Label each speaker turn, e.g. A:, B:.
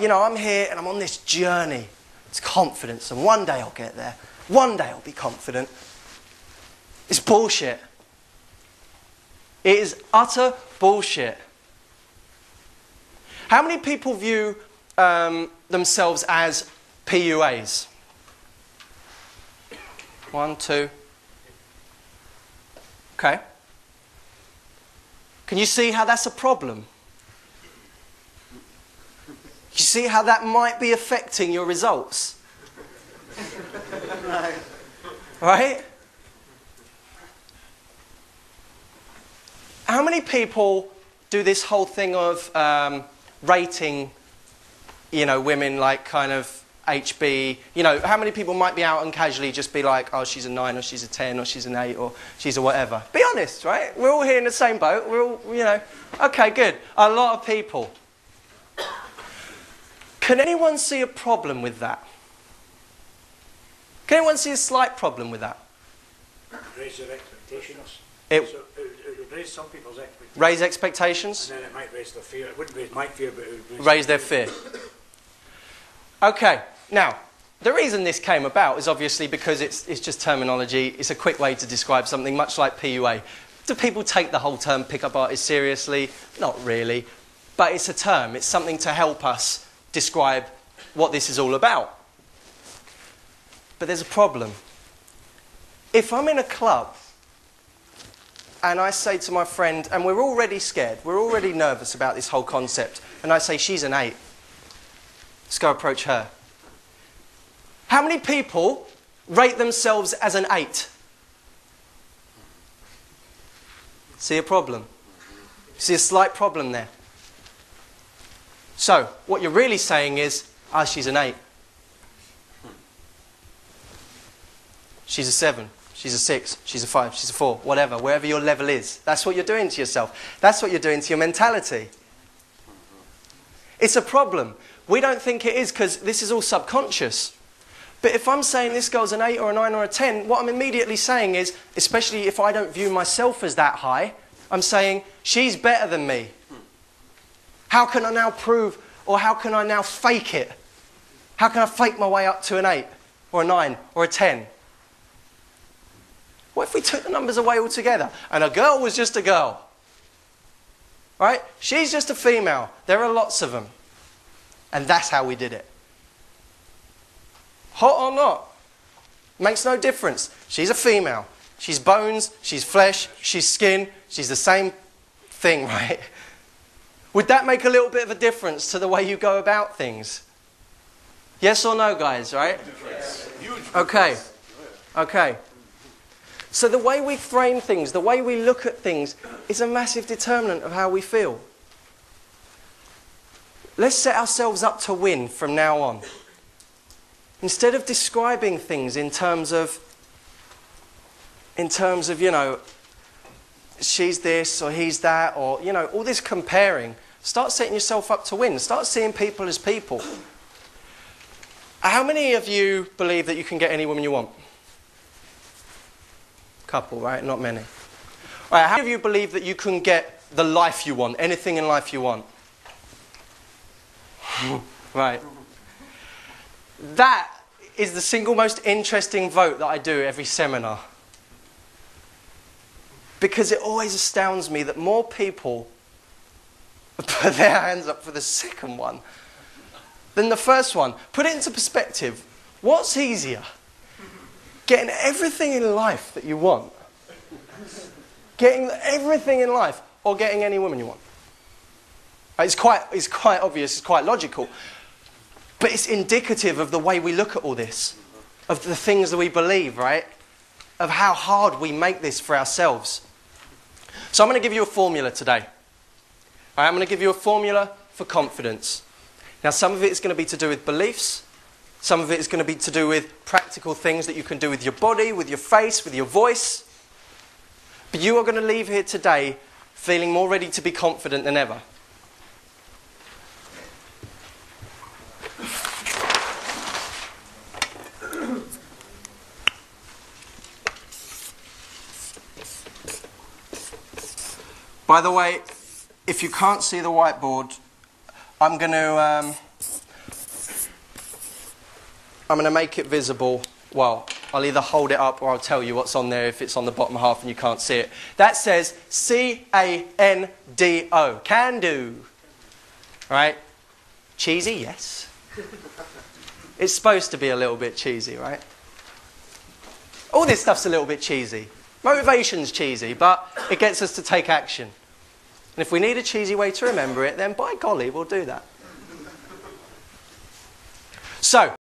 A: you know, I'm here and I'm on this journey. It's confidence, and one day I'll get there. One day I'll be confident. It's bullshit. It is utter bullshit. How many people view themselves as PUAs? 1, 2. Okay. Can you see how that's a problem? You see how that might be affecting your results? Right? How many people do this whole thing of rating, you know, women like kind of HB? You know, how many people might be out and casually just be like, oh, she's a 9 or she's a 10 or she's an 8 or she's a whatever? Be honest, right? We're all here in the same boat. We're all, you know, okay, good. A lot of people. Can anyone see a problem with that? Can anyone see a slight problem with that?
B: Raise their expectations.
A: It
B: would raise some people's expectations.
A: Raise expectations?
B: And then it might raise their fear. It wouldn't raise my fear, but it would
A: raise their fear. Okay, now, the reason this came about is obviously because it's just terminology. It's a quick way to describe something, much like PUA. Do people take the whole term pickup artist seriously? Not really. But it's a term. It's something to help us describe what this is all about. But there's a problem. If I'm in a club and I say to my friend, and we're already scared, we're already nervous about this whole concept, and I say, she's an 8. Let's go approach her. How many people rate themselves as an 8? See a problem? See a slight problem there? So, what you're really saying is, ah, she's an 8. She's a 7. She's a 6. She's a 5. She's a 4. Whatever. Wherever your level is. That's what you're doing to yourself. That's what you're doing to your mentality. It's a problem. We don't think it is because this is all subconscious. But if I'm saying this girl's an 8 or a 9 or a 10, what I'm immediately saying is, especially if I don't view myself as that high, I'm saying, she's better than me. How can I now prove, or how can I now fake it? How can I fake my way up to an 8 or a 9 or a 10? What if we took the numbers away altogether and a girl was just a girl? Right? She's just a female. There are lots of them. And that's how we did it. Hot or not, makes no difference. She's a female. She's bones, she's flesh, she's skin, she's the same thing, right? Would that make a little bit of a difference to the way you go about things? Yes or no, guys, right?
B: Yes.
A: Okay. Okay. So the way we frame things, the way we look at things, is a massive determinant of how we feel. Let's set ourselves up to win from now on. Instead of describing things in terms of, you know, she's this or he's that, or, you know, all this comparing, start setting yourself up to win. Start seeing people as people. How many of you believe that you can get any woman you want? Couple, right? Not many. All right, how many of you believe that you can get the life you want, anything in life you want? Right. That is the single most interesting vote that I do every seminar. Because it always astounds me that more people put their hands up for the second one than the first one. Put it into perspective. What's easier? Getting everything in life that you want? Getting everything in life, or getting any woman you want? It's quite obvious, it's quite logical. But it's indicative of the way we look at all this. Of the things that we believe, right? Of how hard we make this for ourselves. So I'm going to give you a formula today. All right, I'm going to give you a formula for confidence. Now, some of it is going to be to do with beliefs. Some of it is going to be to do with practical things that you can do with your body, with your face, with your voice. But you are going to leave here today feeling more ready to be confident than ever. By the way, if you can't see the whiteboard, I'm going to I'm going to make it visible. Well, I'll either hold it up or I'll tell you what's on there if it's on the bottom half and you can't see it. That says C-A-N-D-O. Can do. Right? Cheesy, yes. It's supposed to be a little bit cheesy, right? All this stuff's a little bit cheesy. Motivation's cheesy, but it gets us to take action. And if we need a cheesy way to remember it, then by golly, we'll do that. So,